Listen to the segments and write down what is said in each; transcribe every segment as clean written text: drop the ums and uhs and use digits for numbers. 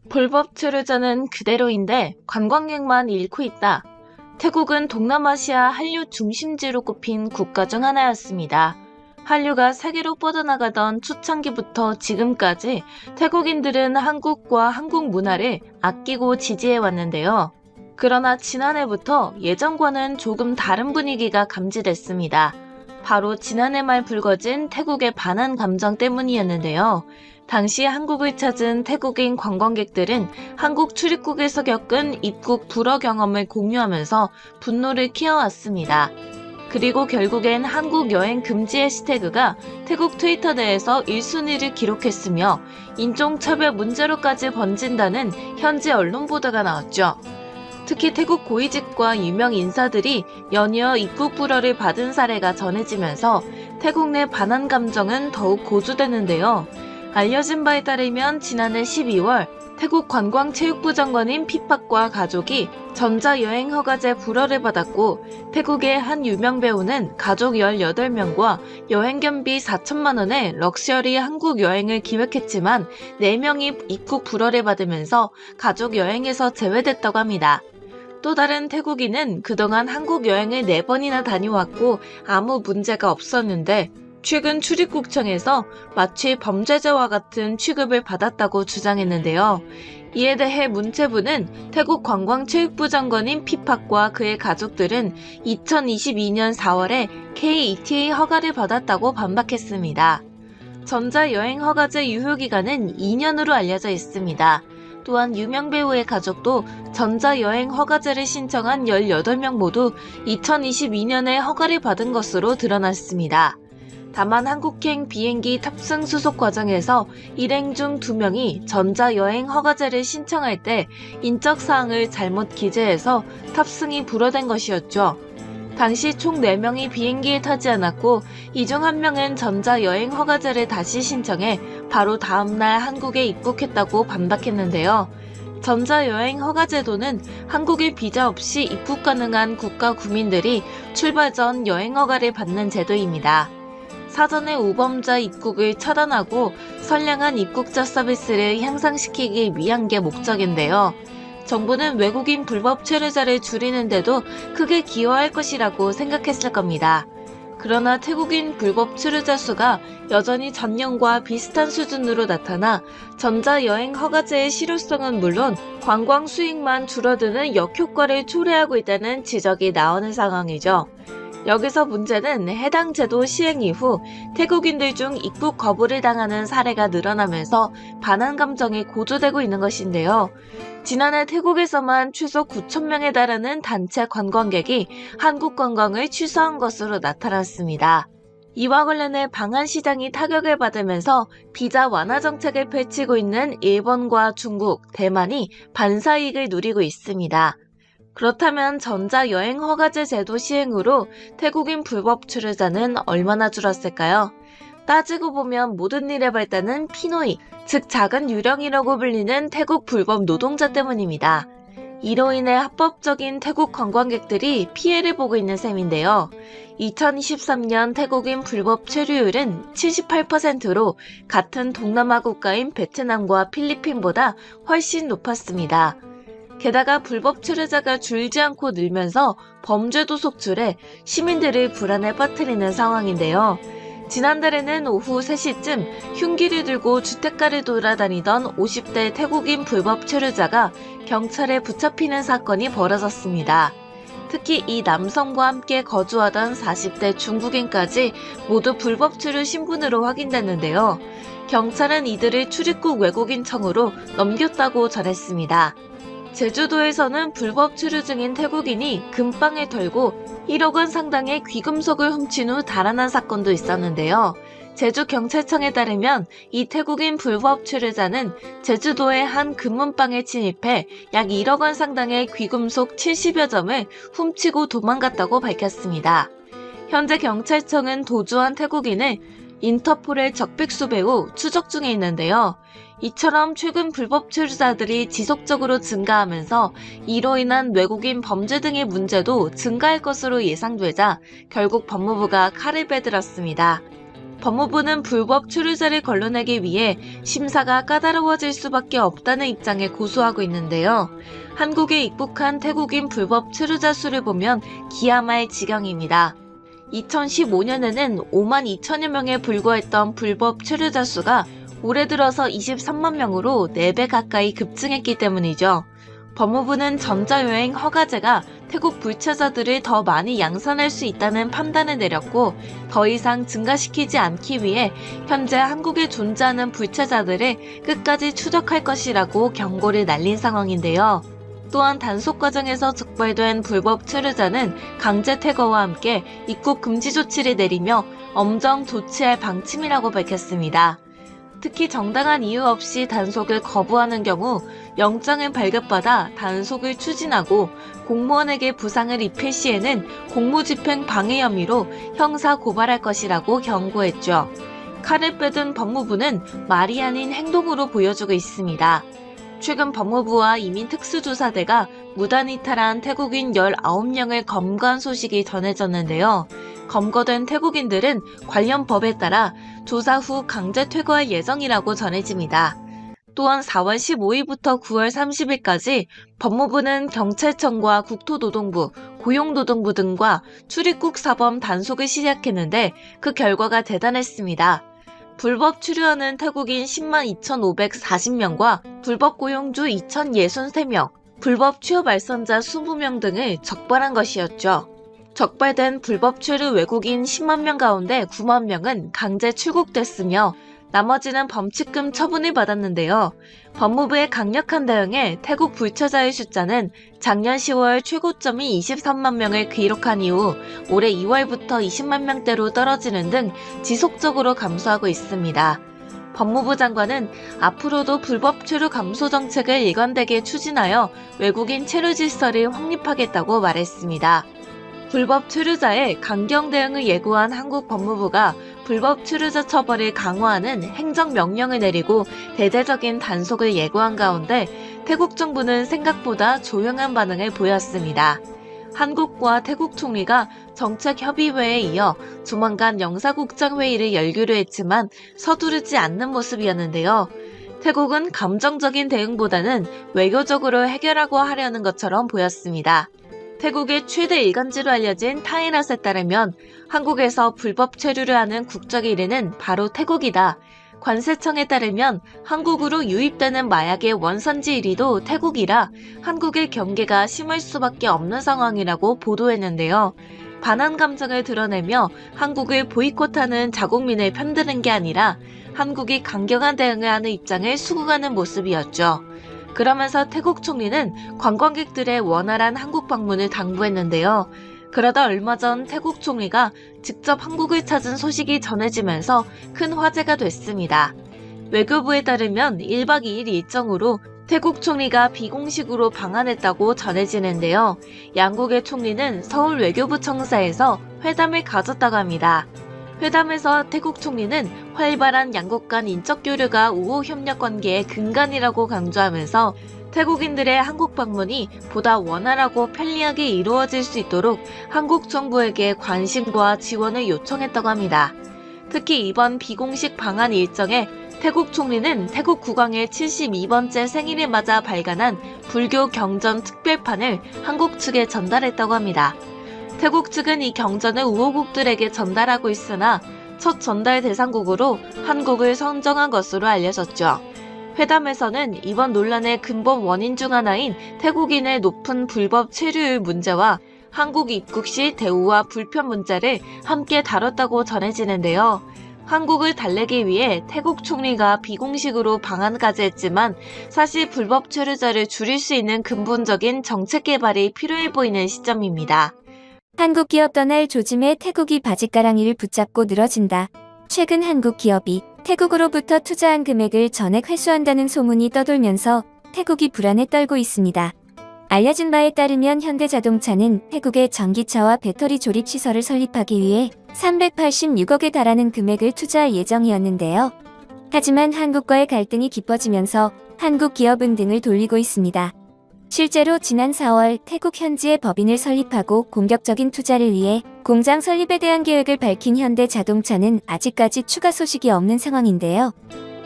불법 체류자는 그대로인데 관광객만 잃고 있다. 태국은 동남아시아 한류 중심지로 꼽힌 국가 중 하나였습니다. 한류가 세계로 뻗어나가던 초창기부터 지금까지 태국인들은 한국과 한국 문화를 아끼고 지지해 왔는데요. 그러나 지난해부터 예전과는 조금 다른 분위기가 감지됐습니다. 바로 지난해 말 불거진 태국의 반한 감정 때문이었는데요. 당시 한국을 찾은 태국인 관광객들은 한국 출입국에서 겪은 입국 불허 경험을 공유하면서 분노를 키워왔습니다. 그리고 결국엔 한국 여행 금지 해시태그가 태국 트위터 내에서 1순위를 기록했으며 인종차별 문제로까지 번진다는 현지 언론 보도가 나왔죠. 특히 태국 고위직과 유명 인사들이 연이어 입국 불허를 받은 사례가 전해지면서 태국 내 반한 감정은 더욱 고조되는데요. 알려진 바에 따르면 지난해 12월 태국 관광체육부 장관인 피팍과 가족이 전자여행 허가제 불허를 받았고 태국의 한 유명 배우는 가족 18명과 여행 경비 4천만 원의 럭셔리 한국 여행을 기획했지만 4명이 입국 불허를 받으면서 가족 여행에서 제외됐다고 합니다. 또 다른 태국인은 그동안 한국 여행을 4번이나 다녀왔고 아무 문제가 없었는데 최근 출입국청에서 마치 범죄자와 같은 취급을 받았다고 주장했는데요. 이에 대해 문체부는 태국 관광체육부 장관인 피팍과 그의 가족들은 2022년 4월에 K-ETA 허가를 받았다고 반박했습니다. 전자여행 허가제 유효기간은 2년으로 알려져 있습니다. 또한 유명 배우의 가족도 전자여행 허가제를 신청한 18명 모두 2022년에 허가를 받은 것으로 드러났습니다. 다만 한국행 비행기 탑승 수속 과정에서 일행 중 2명이 전자여행 허가제를 신청할 때 인적사항을 잘못 기재해서 탑승이 불허된 것이었죠. 당시 총 4명이 비행기에 타지 않았고 이 중 1명은 전자여행 허가제를 다시 신청해 바로 다음날 한국에 입국했다고 반박했는데요. 전자여행 허가제도는 한국에 비자 없이 입국 가능한 국가 구민들이 출발 전 여행 허가를 받는 제도입니다. 사전에 우범자 입국을 차단하고 선량한 입국자 서비스를 향상시키기 위한 게 목적인데요. 정부는 외국인 불법 체류자를 줄이는데도 크게 기여할 것이라고 생각했을 겁니다. 그러나 태국인 불법 체류자 수가 여전히 전년과 비슷한 수준으로 나타나 전자여행 허가제의 실효성은 물론 관광 수익만 줄어드는 역효과를 초래하고 있다는 지적이 나오는 상황이죠. 여기서 문제는 해당 제도 시행 이후 태국인들 중 입국 거부를 당하는 사례가 늘어나면서 반한 감정이 고조되고 있는 것인데요. 지난해 태국에서만 최소 9,000명에 달하는 단체 관광객이 한국 관광을 취소한 것으로 나타났습니다. 이와 관련해 방한 시장이 타격을 받으면서 비자 완화 정책을 펼치고 있는 일본과 중국, 대만이 반사이익을 누리고 있습니다. 그렇다면 전자여행 허가제 제도 시행으로 태국인 불법 체류자는 얼마나 줄었을까요? 따지고 보면 모든 일의 발단은 피노이, 즉 작은 유령이라고 불리는 태국 불법 노동자 때문입니다. 이로 인해 합법적인 태국 관광객들이 피해를 보고 있는 셈인데요. 2023년 태국인 불법 체류율은 78%로 같은 동남아 국가인 베트남과 필리핀보다 훨씬 높았습니다. 게다가 불법 체류자가 줄지 않고 늘면서 범죄도 속출해 시민들을 불안에 빠뜨리는 상황인데요. 지난달에는 오후 3시쯤 흉기를 들고 주택가를 돌아다니던 50대 태국인 불법 체류자가 경찰에 붙잡히는 사건이 벌어졌습니다. 특히 이 남성과 함께 거주하던 40대 중국인까지 모두 불법 체류 신분으로 확인됐는데요. 경찰은 이들을 출입국 외국인청으로 넘겼다고 전했습니다. 제주도에서는 불법 체류 중인 태국인이 금방을 털고 1억 원 상당의 귀금속을 훔친 후 달아난 사건도 있었는데요. 제주경찰청에 따르면 이 태국인 불법 체류자는 제주도의 한 금은방에 침입해 약 1억 원 상당의 귀금속 70여 점을 훔치고 도망갔다고 밝혔습니다. 현재 경찰청은 도주한 태국인을 인터폴의 적백 수배 후 추적 중에 있는데요. 이처럼 최근 불법 체류자들이 지속적으로 증가하면서 이로 인한 외국인 범죄 등의 문제도 증가할 것으로 예상되자 결국 법무부가 칼을 빼들었습니다. 법무부는 불법 추류자를 걸러내기 위해 심사가 까다로워질 수밖에 없다는 입장에 고수하고 있는데요. 한국에 입국한 태국인 불법 추류자 수를 보면 기야말 지경입니다. 2015년에는 5만 2천여 명에 불과했던 불법 추류자 수가 올해 들어서 23만 명으로 4배 가까이 급증했기 때문이죠. 법무부는 전자여행 허가제가 태국 불체자들을 더 많이 양산할 수 있다는 판단을 내렸고 더 이상 증가시키지 않기 위해 현재 한국에 존재하는 불체자들을 끝까지 추적할 것이라고 경고를 날린 상황인데요. 또한 단속 과정에서 적발된 불법 체류자는 강제 퇴거와 함께 입국 금지 조치를 내리며 엄정 조치할 방침이라고 밝혔습니다. 특히 정당한 이유 없이 단속을 거부하는 경우 영장을 발급받아 단속을 추진하고 공무원에게 부상을 입힐 시에는 공무집행 방해 혐의로 형사 고발할 것이라고 경고했죠. 칼을 빼든 법무부는 말이 아닌 행동으로 보여주고 있습니다. 최근 법무부와 이민특수조사대가 무단 이탈한 태국인 19명을 검거한 소식이 전해졌는데요. 검거된 태국인들은 관련 법에 따라 조사 후 강제 퇴거할 예정이라고 전해집니다. 또한 4월 15일부터 9월 30일까지 법무부는 경찰청과 국토노동부, 고용노동부 등과 출입국 사범 단속을 시작했는데 그 결과가 대단했습니다. 불법 추류하는 태국인 10만 2,540명과 불법 고용주 2,063명, 불법 취업 알선자 20명 등을 적발한 것이었죠. 적발된 불법 추류 외국인 10만 명 가운데 9만 명은 강제 출국됐으며 나머지는 범칙금 처분을 받았는데요. 법무부의 강력한 대응에 태국 불체자의 숫자는 작년 10월 최고점이 23만 명을 기록한 이후 올해 2월부터 20만 명대로 떨어지는 등 지속적으로 감소하고 있습니다. 법무부 장관은 앞으로도 불법 추류 감소 정책을 일관되게 추진하여 외국인 체류 질서를 확립하겠다고 말했습니다. 불법 추류자의 강경 대응을 예고한 한국 법무부가 불법 추류자 처벌을 강화하는 행정명령을 내리고 대대적인 단속을 예고한 가운데 태국 정부는 생각보다 조용한 반응을 보였습니다. 한국과 태국 총리가 정책협의회에 이어 조만간 영사국장회의를 열기로 했지만 서두르지 않는 모습이었는데요. 태국은 감정적인 대응보다는 외교적으로 해결하고 하려는 것처럼 보였습니다. 태국의 최대 일간지로 알려진 타이낫에 따르면 한국에서 불법 체류를 하는 국적 1위는 바로 태국이다. 관세청에 따르면 한국으로 유입되는 마약의 원산지 1위도 태국이라 한국의 경계가 심할 수밖에 없는 상황이라고 보도했는데요. 반한 감정을 드러내며 한국을 보이콧하는 자국민을 편드는 게 아니라 한국이 강경한 대응을 하는 입장을 수긍하는 모습이었죠. 그러면서 태국 총리는 관광객들의 원활한 한국 방문을 당부했는데요. 그러다 얼마 전 태국 총리가 직접 한국을 찾은 소식이 전해지면서 큰 화제가 됐습니다. 외교부에 따르면 1박 2일 일정으로 태국 총리가 비공식으로 방한했다고 전해지는데요. 양국의 총리는 서울 외교부 청사에서 회담을 가졌다고 합니다. 회담에서 태국 총리는 활발한 양국 간 인적 교류가 우호 협력 관계의 근간이라고 강조하면서 태국인들의 한국 방문이 보다 원활하고 편리하게 이루어질 수 있도록 한국 정부에게 관심과 지원을 요청했다고 합니다. 특히 이번 비공식 방한 일정에 태국 총리는 태국 국왕의 72번째 생일을 맞아 발간한 불교 경전 특별판을 한국 측에 전달했다고 합니다. 태국 측은 이 경전을 우호국들에게 전달하고 있으나 첫 전달 대상국으로 한국을 선정한 것으로 알려졌죠. 회담에서는 이번 논란의 근본 원인 중 하나인 태국인의 높은 불법 체류율 문제와 한국 입국 시 대우와 불편 문제를 함께 다뤘다고 전해지는데요. 한국을 달래기 위해 태국 총리가 비공식으로 방한까지 했지만 사실 불법 체류자를 줄일 수 있는 근본적인 정책 개발이 필요해 보이는 시점입니다. 한국 기업 떠날 조짐에 태국이 바짓가랑이를 붙잡고 늘어진다. 최근 한국 기업이 태국으로부터 투자한 금액을 전액 회수한다는 소문이 떠돌면서 태국이 불안에 떨고 있습니다. 알려진 바에 따르면 현대자동차는 태국에 전기차와 배터리 조립 시설을 설립하기 위해 386억에 달하는 금액을 투자할 예정이었는데요. 하지만 한국과의 갈등이 깊어지면서 한국 기업은 등을 돌리고 있습니다. 실제로 지난 4월 태국 현지에 법인을 설립하고 공격적인 투자를 위해 공장 설립에 대한 계획을 밝힌 현대자동차는 아직까지 추가 소식이 없는 상황인데요.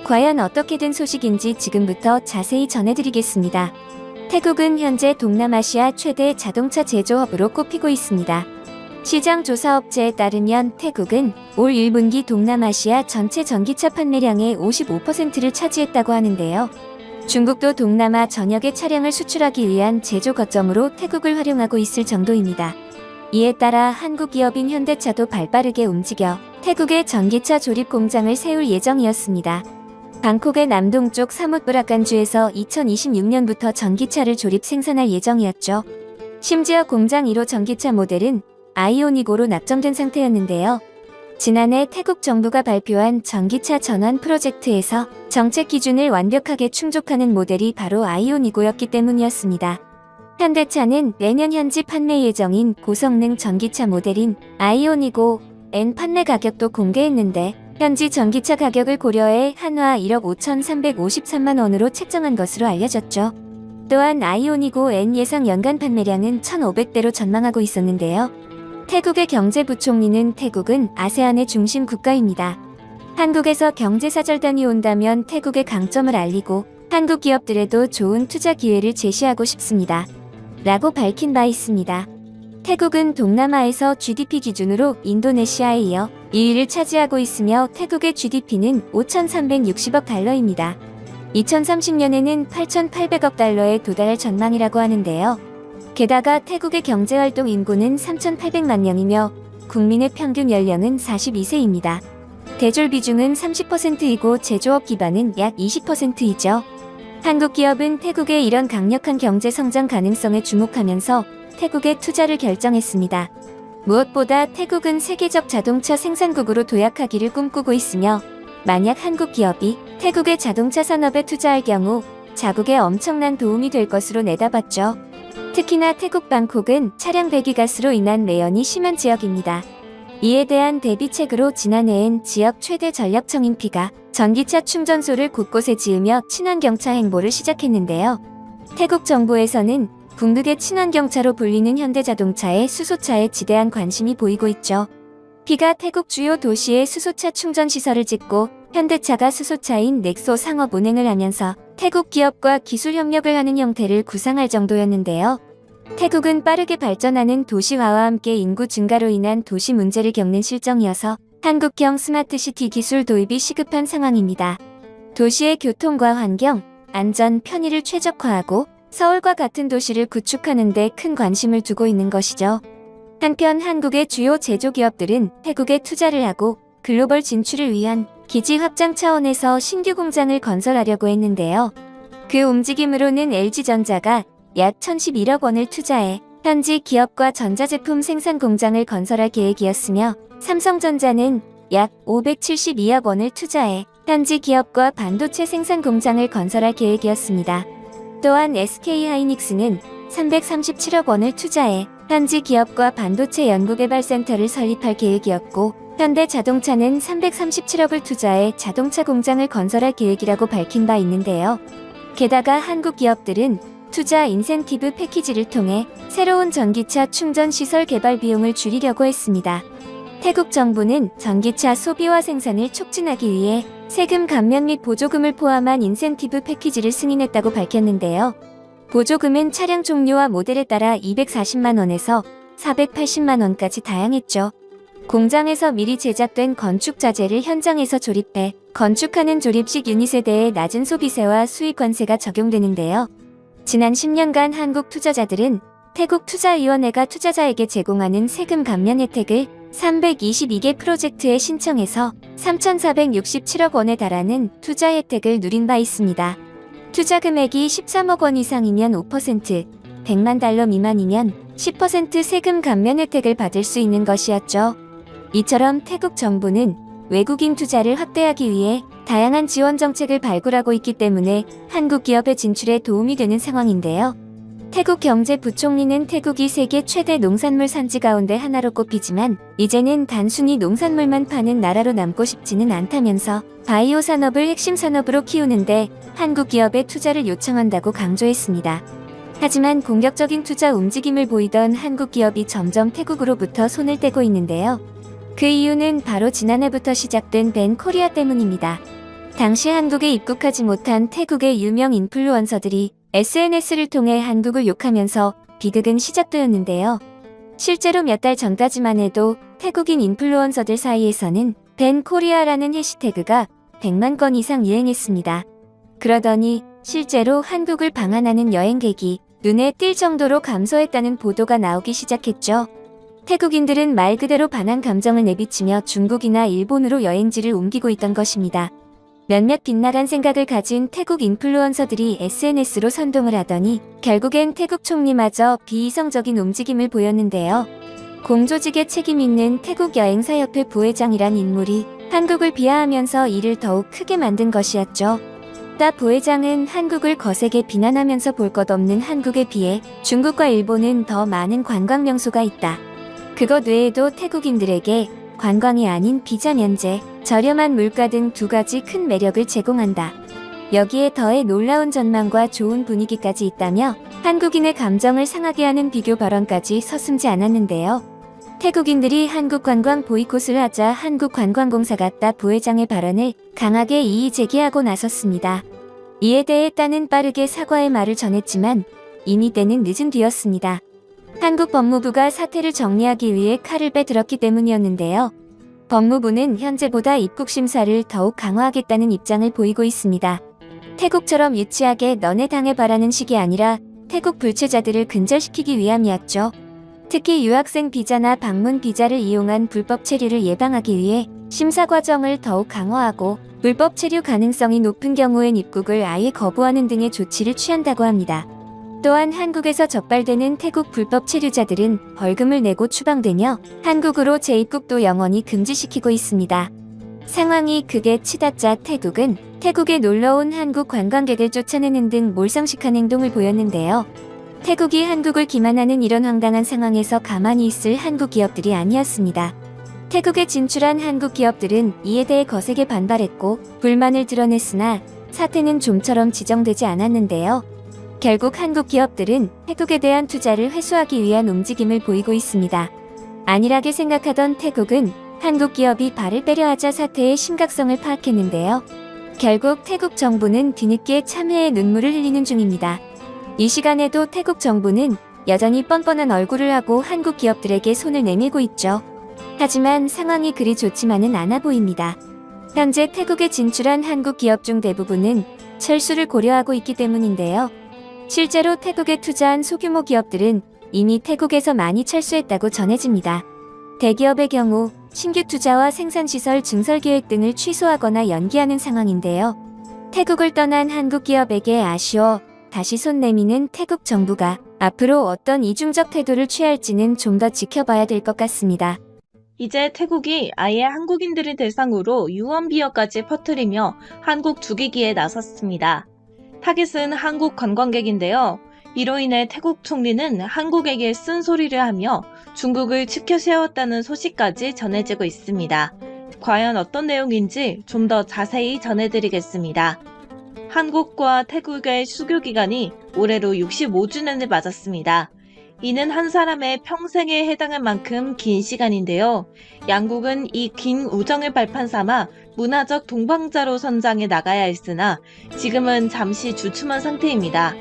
과연 어떻게 된 소식인지 지금부터 자세히 전해드리겠습니다. 태국은 현재 동남아시아 최대 자동차 제조업으로 꼽히고 있습니다. 시장 조사 업체에 따르면 태국은 올 1분기 동남아시아 전체 전기차 판매량의 55%를 차지했다고 하는데요. 중국도 동남아 전역의 차량을 수출하기 위한 제조 거점으로 태국을 활용하고 있을 정도입니다. 이에 따라 한국 기업인 현대차도 발빠르게 움직여 태국에 전기차 조립 공장을 세울 예정이었습니다. 방콕의 남동쪽 사뭇브라칸주에서 2026년부터 전기차를 조립 생산할 예정이었죠. 심지어 공장 1호 전기차 모델은 아이오닉5로 낙점된 상태였는데요. 지난해 태국 정부가 발표한 전기차 전환 프로젝트에서 정책 기준을 완벽하게 충족하는 모델이 바로 아이오닉5였기 때문이었습니다. 현대차는 내년 현지 판매 예정인 고성능 전기차 모델인 아이오닉5N 판매 가격도 공개했는데 현지 전기차 가격을 고려해 한화 1억 5,353만 원으로 책정한 것으로 알려졌죠. 또한 아이오닉5N 예상 연간 판매량은 1,500대로 전망하고 있었는데요. 태국의 경제부총리는 태국은 아세안의 중심 국가입니다. 한국에서 경제사절단이 온다면 태국의 강점을 알리고 한국 기업들에도 좋은 투자 기회를 제시하고 싶습니다. 라고 밝힌 바 있습니다. 태국은 동남아에서 GDP 기준으로 인도네시아에 이어 2위를 차지하고 있으며 태국의 GDP는 5,360억 달러입니다. 2030년에는 8,800억 달러에 도달할 전망이라고 하는데요. 게다가 태국의 경제활동 인구는 3,800만 명이며 국민의 평균 연령은 42세입니다. 대졸 비중은 30%이고 제조업 기반은 약 20%이죠. 한국 기업은 태국의 이런 강력한 경제 성장 가능성에 주목하면서 태국에 투자를 결정했습니다. 무엇보다 태국은 세계적 자동차 생산국으로 도약하기를 꿈꾸고 있으며 만약 한국 기업이 태국의 자동차 산업에 투자할 경우 자국에 엄청난 도움이 될 것으로 내다봤죠. 특히나 태국 방콕은 차량 배기가스로 인한 매연이 심한 지역입니다. 이에 대한 대비책으로 지난해엔 지역 최대 전력청인 피가 전기차 충전소를 곳곳에 지으며 친환경차 행보를 시작했는데요. 태국 정부에서는 북극의 친환경차로 불리는 현대자동차의 수소차에 지대한 관심이 보이고 있죠. 피가 태국 주요 도시에 수소차 충전시설을 짓고 현대차가 수소차인 넥소 상업 운행을 하면서 태국 기업과 기술 협력을 하는 형태를 구상할 정도였는데요. 태국은 빠르게 발전하는 도시화와 함께 인구 증가로 인한 도시 문제를 겪는 실정이어서 한국형 스마트시티 기술 도입이 시급한 상황입니다. 도시의 교통과 환경, 안전, 편의를 최적화하고 서울과 같은 도시를 구축하는 데 큰 관심을 두고 있는 것이죠. 한편 한국의 주요 제조기업들은 태국에 투자를 하고 글로벌 진출을 위한 기지 확장 차원에서 신규 공장을 건설하려고 했는데요. 그 움직임으로는 LG전자가 약 1,011억 원을 투자해 현지 기업과 전자제품 생산 공장을 건설할 계획이었으며 삼성전자는 약 572억 원을 투자해 현지 기업과 반도체 생산 공장을 건설할 계획이었습니다. 또한 SK하이닉스는 337억 원을 투자해 현지 기업과 반도체 연구개발센터를 설립할 계획이었고 현대자동차는 337억을 투자해 자동차 공장을 건설할 계획이라고 밝힌 바 있는데요. 게다가 한국 기업들은 투자 인센티브 패키지를 통해 새로운 전기차 충전 시설 개발 비용을 줄이려고 했습니다. 태국 정부는 전기차 소비와 생산을 촉진하기 위해 세금 감면 및 보조금을 포함한 인센티브 패키지를 승인했다고 밝혔는데요. 보조금은 차량 종류와 모델에 따라 240만 원에서 480만 원까지 다양했죠. 공장에서 미리 제작된 건축 자재를 현장에서 조립해 건축하는 조립식 유닛에 대해 낮은 소비세와 수입관세가 적용되는데요. 지난 10년간 한국 투자자들은 태국 투자위원회가 투자자에게 제공하는 세금 감면 혜택을 322개 프로젝트에 신청해서 3,467억 원에 달하는 투자 혜택을 누린 바 있습니다. 투자 금액이 13억 원 이상이면 5%, 100만 달러 미만이면 10% 세금 감면 혜택을 받을 수 있는 것이었죠. 이처럼 태국 정부는 외국인 투자를 확대하기 위해 다양한 지원 정책을 발굴하고 있기 때문에 한국 기업의 진출에 도움이 되는 상황인데요. 태국 경제부총리는 태국이 세계 최대 농산물 산지 가운데 하나로 꼽히지만 이제는 단순히 농산물만 파는 나라로 남고 싶지는 않다면서 바이오 산업을 핵심 산업으로 키우는데 한국 기업의 투자를 요청한다고 강조했습니다. 하지만 공격적인 투자 움직임을 보이던 한국 기업이 점점 태국으로부터 손을 떼고 있는데요. 그 이유는 바로 지난해부터 시작된 밴 코리아 때문입니다. 당시 한국에 입국하지 못한 태국의 유명 인플루언서들이 SNS를 통해 한국을 욕하면서 비극은 시작되었는데요. 실제로 몇 달 전까지만 해도 태국인 인플루언서들 사이에서는 밴 코리아라는 해시태그가 100만 건 이상 유행했습니다. 그러더니 실제로 한국을 방한하는 여행객이 눈에 띌 정도로 감소했다는 보도가 나오기 시작했죠. 태국인들은 말 그대로 반한 감정을 내비치며 중국이나 일본으로 여행지를 옮기고 있던 것입니다. 몇몇 빗나간 생각을 가진 태국 인플루언서들이 SNS로 선동을 하더니 결국엔 태국 총리마저 비이성적인 움직임을 보였는데요. 공조직에 책임 있는 태국 여행사협회 부회장이란 인물이 한국을 비하하면서 이를 더욱 크게 만든 것이었죠. 따 부회장은 한국을 거세게 비난하면서 볼 것 없는 한국에 비해 중국과 일본은 더 많은 관광 명소가 있다. 그것 외에도 태국인들에게 관광이 아닌 비자 면제, 저렴한 물가 등 두 가지 큰 매력을 제공한다. 여기에 더해 놀라운 전망과 좋은 분위기까지 있다며 한국인의 감정을 상하게 하는 비교 발언까지 서슴지 않았는데요. 태국인들이 한국 관광 보이콧을 하자 한국관광공사가 따 부회장의 발언을 강하게 이의 제기하고 나섰습니다. 이에 대해 따는 빠르게 사과의 말을 전했지만 이미 때는 늦은 뒤였습니다. 한국 법무부가 사태를 정리하기 위해 칼을 빼들었기 때문이었는데요. 법무부는 현재보다 입국 심사를 더욱 강화하겠다는 입장을 보이고 있습니다. 태국처럼 유치하게 너네 당해봐라는 식이 아니라 태국 불체자들을 근절시키기 위함이었죠. 특히 유학생 비자나 방문 비자를 이용한 불법 체류를 예방하기 위해 심사 과정을 더욱 강화하고 불법 체류 가능성이 높은 경우엔 입국을 아예 거부하는 등의 조치를 취한다고 합니다. 또한 한국에서 적발되는 태국 불법 체류자들은 벌금을 내고 추방되며 한국으로 재입국도 영원히 금지시키고 있습니다. 상황이 극에 치닫자 태국은 태국에 놀러온 한국 관광객을 쫓아내는 등 몰상식한 행동을 보였는데요. 태국이 한국을 기만하는 이런 황당한 상황에서 가만히 있을 한국 기업들이 아니었습니다. 태국에 진출한 한국 기업들은 이에 대해 거세게 반발했고 불만을 드러냈으나 사태는 좀처럼 지정되지 않았는데요. 결국 한국 기업들은 태국에 대한 투자를 회수하기 위한 움직임을 보이고 있습니다. 안일하게 생각하던 태국은 한국 기업이 발을 빼려 하자 사태의 심각성을 파악했는데요. 결국 태국 정부는 뒤늦게 참회의 눈물을 흘리는 중입니다. 이 시간에도 태국 정부는 여전히 뻔뻔한 얼굴을 하고 한국 기업들에게 손을 내밀고 있죠. 하지만 상황이 그리 좋지만은 않아 보입니다. 현재 태국에 진출한 한국 기업 중 대부분은 철수를 고려하고 있기 때문인데요. 실제로 태국에 투자한 소규모 기업들은 이미 태국에서 많이 철수했다고 전해집니다. 대기업의 경우 신규 투자와 생산시설 증설 계획 등을 취소하거나 연기하는 상황인데요. 태국을 떠난 한국 기업에게 아쉬워 다시 손 내미는 태국 정부가 앞으로 어떤 이중적 태도를 취할지는 좀 더 지켜봐야 될 것 같습니다. 이제 태국이 아예 한국인들을 대상으로 유언 비어까지 퍼뜨리며 한국 죽이기에 나섰습니다. 타깃은 한국 관광객인데요. 이로 인해 태국 총리는 한국에게 쓴소리를 하며 중국을 치켜 세웠다는 소식까지 전해지고 있습니다. 과연 어떤 내용인지 좀 더 자세히 전해드리겠습니다. 한국과 태국의 수교기간이 올해로 65주년을 맞았습니다. 이는 한 사람의 평생에 해당할 만큼 긴 시간인데요. 양국은 이 긴 우정을 발판 삼아 문화적 동반자로 선장해 나가야 했으나 지금은 잠시 주춤한 상태입니다.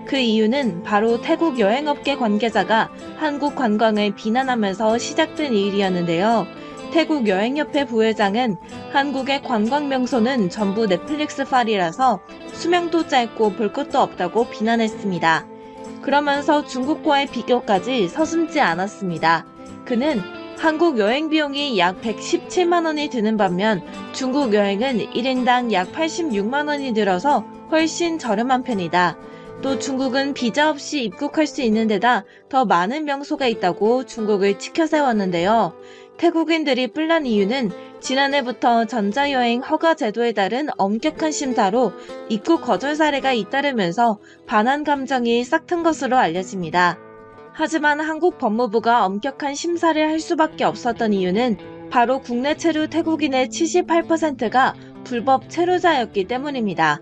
그 이유는 바로 태국 여행업계 관계자가 한국 관광을 비난하면서 시작된 일이었는데요. 태국 여행협회 부회장은 한국의 관광 명소는 전부 넷플릭스팔이라서 수명도 짧고 볼 것도 없다고 비난했습니다. 그러면서 중국과의 비교까지 서슴지 않았습니다. 그는 한국 여행 비용이 약 117만 원이 드는 반면 중국 여행은 1인당 약 86만 원이 들어서 훨씬 저렴한 편이다. 또 중국은 비자 없이 입국할 수 있는 데다 더 많은 명소가 있다고 중국을 치켜 세웠는데요. 태국인들이 뿔난 이유는 지난해부터 전자여행 허가 제도에 따른 엄격한 심사로 입국 거절 사례가 잇따르면서 반한 감정이 싹튼 것으로 알려집니다. 하지만 한국 법무부가 엄격한 심사를 할 수밖에 없었던 이유는 바로 국내 체류 태국인의 78%가 불법 체류자였기 때문입니다.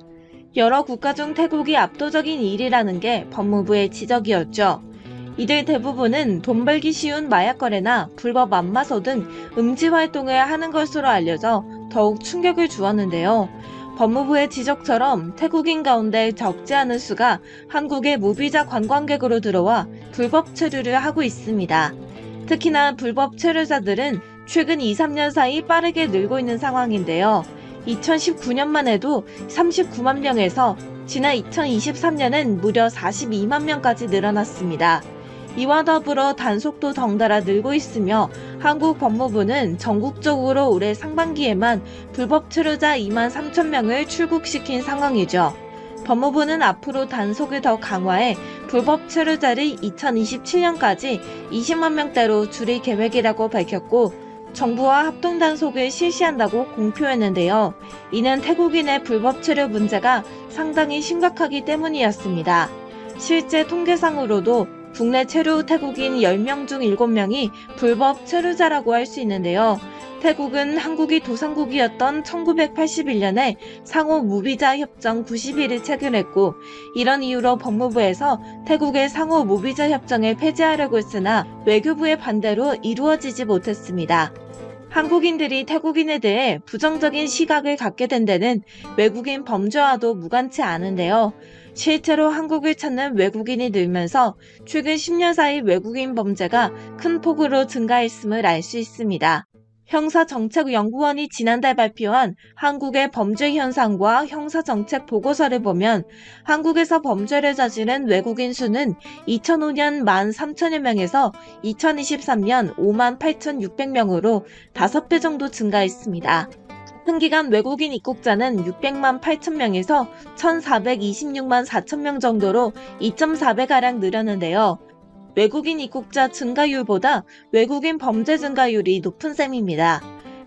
여러 국가 중 태국이 압도적인 1위라는 게 법무부의 지적이었죠. 이들 대부분은 돈 벌기 쉬운 마약 거래나 불법 안마소 등 음지 활동을 하는 것으로 알려져 더욱 충격을 주었는데요. 법무부의 지적처럼 태국인 가운데 적지 않은 수가 한국에 무비자 관광객으로 들어와 불법 체류를 하고 있습니다. 특히나 불법 체류자들은 최근 2, 3년 사이 빠르게 늘고 있는 상황인데요. 2019년만 해도 39만 명에서 지난 2023년엔 무려 42만 명까지 늘어났습니다. 이와 더불어 단속도 덩달아 늘고 있으며 한국 법무부는 전국적으로 올해 상반기에만 불법 체류자 2만 3천 명을 출국시킨 상황이죠. 법무부는 앞으로 단속을 더 강화해 불법 체류자를 2027년까지 20만 명대로 줄일 계획이라고 밝혔고 정부와 합동 단속을 실시한다고 공표했는데요. 이는 태국인의 불법 체류 문제가 상당히 심각하기 때문이었습니다. 실제 통계상으로도 국내 체류 태국인 10명 중 7명이 불법 체류자라고 할 수 있는데요. 태국은 한국이 도상국이었던 1981년에 상호 무비자 협정 91을 체결했고 이런 이유로 법무부에서 태국의 상호 무비자 협정을 폐지하려고 했으나 외교부의 반대로 이루어지지 못했습니다. 한국인들이 태국인에 대해 부정적인 시각을 갖게 된 데는 외국인 범죄와도 무관치 않은데요. 실제로 한국을 찾는 외국인이 늘면서 최근 10년 사이 외국인 범죄가 큰 폭으로 증가했음을 알 수 있습니다. 형사정책연구원이 지난달 발표한 한국의 범죄 현상과 형사정책 보고서를 보면 한국에서 범죄를 저지른 외국인 수는 2005년 13,000여 명에서 2023년 58,600명으로 5배 정도 증가했습니다. 같은 기간 외국인 입국자는 600만 8천 명에서 1,426만 4천 명 정도로 2.4배가량 늘었는데요. 외국인 입국자 증가율보다 외국인 범죄 증가율이 높은 셈입니다.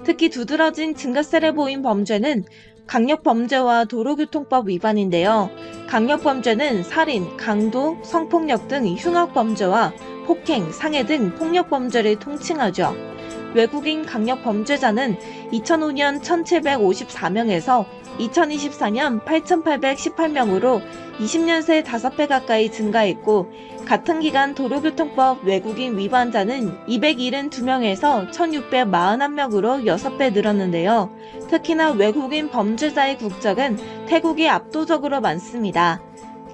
특히 두드러진 증가세를 보인 범죄는 강력범죄와 도로교통법 위반인데요. 강력범죄는 살인, 강도, 성폭력 등 흉악범죄와 폭행, 상해 등 폭력범죄를 통칭하죠. 외국인 강력범죄자는 2005년 1,754명에서 2024년 8,818명으로 20년 새 5배 가까이 증가했고 같은 기간 도로교통법 외국인 위반자는 272명에서 1,641명으로 6배 늘었는데요. 특히나 외국인 범죄자의 국적은 태국이 압도적으로 많습니다.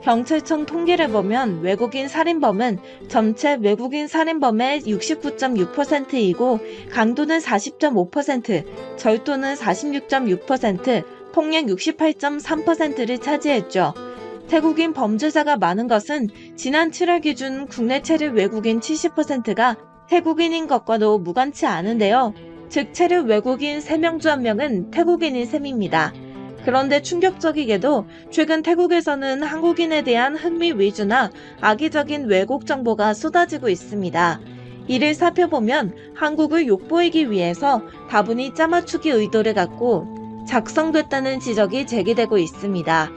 경찰청 통계를 보면 외국인 살인범은 전체 외국인 살인범의 69.6%이고 강도는 40.5%, 절도는 46.6%, 폭력 68.3%를 차지했죠. 태국인 범죄자가 많은 것은 지난 7월 기준 국내 체류 외국인 70%가 태국인인 것과도 무관치 않은데요. 즉 체류 외국인 3명 중 1명은 태국인인 셈입니다. 그런데 충격적이게도 최근 태국에서는 한국인에 대한 흥미 위주나 악의적인 왜곡 정보가 쏟아지고 있습니다. 이를 살펴보면 한국을 욕보이기 위해서 다분히 짜맞추기 의도를 갖고 작성됐다는 지적이 제기되고 있습니다.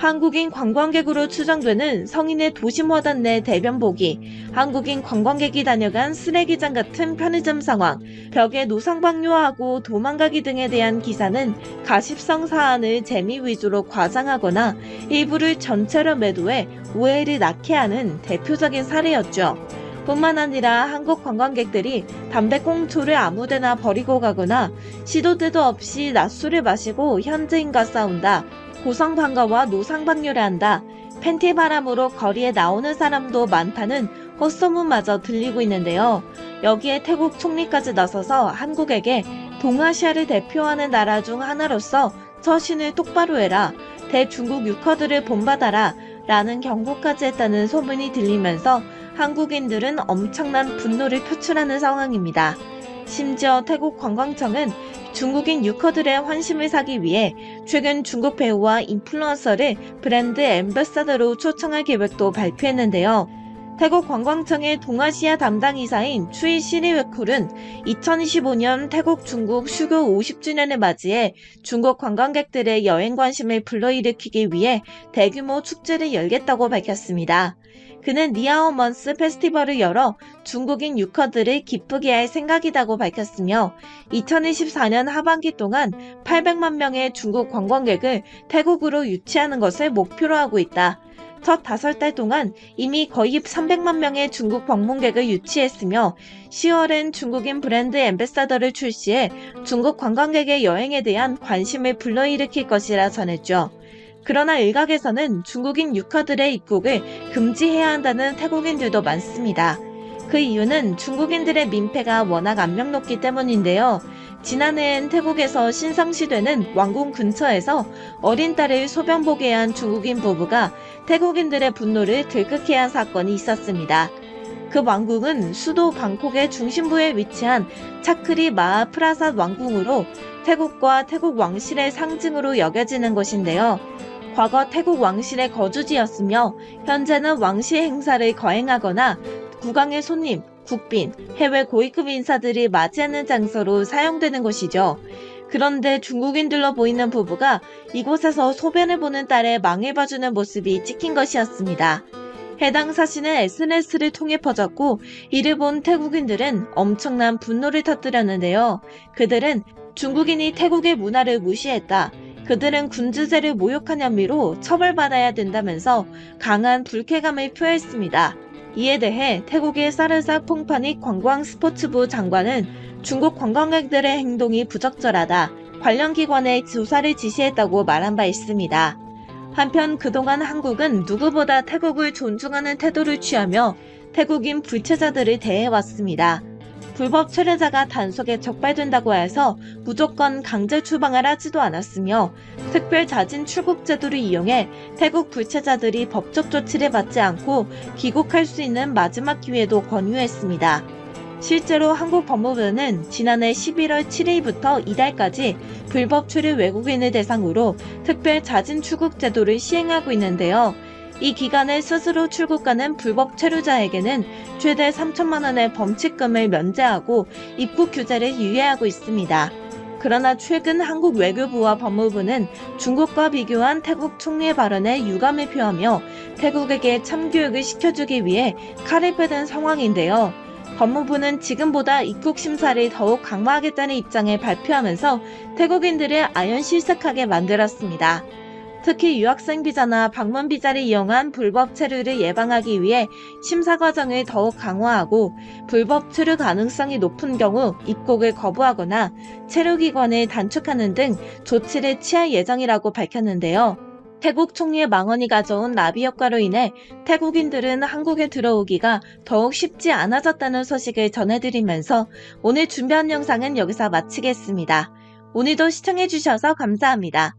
한국인 관광객으로 추정되는 성인의 도심화단 내 대변보기, 한국인 관광객이 다녀간 쓰레기장 같은 편의점 상황, 벽에 노상방뇨하고 도망가기 등에 대한 기사는 가십성 사안을 재미 위주로 과장하거나 일부를 전체로 매도해 오해를 낳게 하는 대표적인 사례였죠. 뿐만 아니라 한국 관광객들이 담배꽁초를 아무데나 버리고 가거나 시도 때도 없이 낮술을 마시고 현지인과 싸운다, 고성방가와 노상방뇨를 한다, 팬티 바람으로 거리에 나오는 사람도 많다는 헛소문마저 들리고 있는데요. 여기에 태국 총리까지 나서서 한국에게 동아시아를 대표하는 나라 중 하나로서 처신을 똑바로 해라, 대중국 유커들을 본받아라 라는 경고까지 했다는 소문이 들리면서 한국인들은 엄청난 분노를 표출하는 상황입니다. 심지어 태국 관광청은 중국인 유커들의 환심을 사기 위해 최근 중국 배우와 인플루언서를 브랜드 앰버사더로 초청할 계획도 발표했는데요. 태국 관광청의 동아시아 담당 이사인 추이 시리웨쿨은 2025년 태국 중국 수교 50주년을 맞이해 중국 관광객들의 여행 관심을 불러일으키기 위해 대규모 축제를 열겠다고 밝혔습니다. 그는 니아오먼스 페스티벌을 열어 중국인 유커들을 기쁘게 할 생각이라고 밝혔으며 2024년 하반기 동안 800만 명의 중국 관광객을 태국으로 유치하는 것을 목표로 하고 있다. 첫 5달 동안 이미 거의 300만 명의 중국 방문객을 유치했으며 10월엔 중국인 브랜드 앰베서더를 출시해 중국 관광객의 여행에 대한 관심을 불러일으킬 것이라 전했죠. 그러나 일각에서는 중국인 유커들의 입국을 금지해야 한다는 태국인들도 많습니다. 그 이유는 중국인들의 민폐가 워낙 안명 높기 때문인데요. 지난해엔 태국에서 신성시되는 왕궁 근처에서 어린 딸을 소변 보게 한 중국인 부부가 태국인들의 분노를 들끓게 한 사건이 있었습니다. 그 왕궁은 수도 방콕의 중심부에 위치한 차크리 마하 프라삿 왕궁으로 태국과 태국 왕실의 상징으로 여겨지는 곳인데요. 과거 태국 왕실의 거주지였으며 현재는 왕실 행사를 거행하거나 국왕의 손님, 국빈, 해외 고위급 인사들이 맞이하는 장소로 사용되는 곳이죠. 그런데 중국인들로 보이는 부부가 이곳에서 소변을 보는 딸의 망을 봐주는 모습이 찍힌 것이었습니다. 해당 사진은 SNS를 통해 퍼졌고 이를 본 태국인들은 엄청난 분노를 터뜨렸는데요. 그들은 중국인이 태국의 문화를 무시했다. 그들은 군주제를 모욕한 혐의로 처벌받아야 된다면서 강한 불쾌감을 표했습니다. 이에 대해 태국의 사르삭 퐁파닉 관광스포츠부 장관은 중국 관광객들의 행동이 부적절하다. 관련 기관에 조사를 지시했다고 말한 바 있습니다. 한편 그동안 한국은 누구보다 태국을 존중하는 태도를 취하며 태국인 불체자들을 대해왔습니다. 불법 체류자가 단속에 적발된다고 해서 무조건 강제 추방을 하지도 않았으며 특별 자진 출국 제도를 이용해 태국 불체자들이 법적 조치를 받지 않고 귀국할 수 있는 마지막 기회도 권유했습니다. 실제로 한국 법무부는 지난해 11월 7일부터 이달까지 불법 체류 외국인을 대상으로 특별 자진 출국 제도를 시행하고 있는데요. 이 기간에 스스로 출국하는 불법 체류자에게는 최대 3천만 원의 범칙금을 면제하고 입국 규제를 유예하고 있습니다. 그러나 최근 한국 외교부와 법무부는 중국과 비교한 태국 총리의 발언에 유감을 표하며 태국에게 참교육을 시켜주기 위해 칼을 빼든 상황인데요. 법무부는 지금보다 입국 심사를 더욱 강화하겠다는 입장을 발표하면서 태국인들을 아연실색하게 만들었습니다. 특히 유학생 비자나 방문 비자를 이용한 불법 체류를 예방하기 위해 심사 과정을 더욱 강화하고 불법 체류 가능성이 높은 경우 입국을 거부하거나 체류 기간을 단축하는 등 조치를 취할 예정이라고 밝혔는데요. 태국 총리의 망언이 가져온 나비 효과로 인해 태국인들은 한국에 들어오기가 더욱 쉽지 않아졌다는 소식을 전해드리면서 오늘 준비한 영상은 여기서 마치겠습니다. 오늘도 시청해주셔서 감사합니다.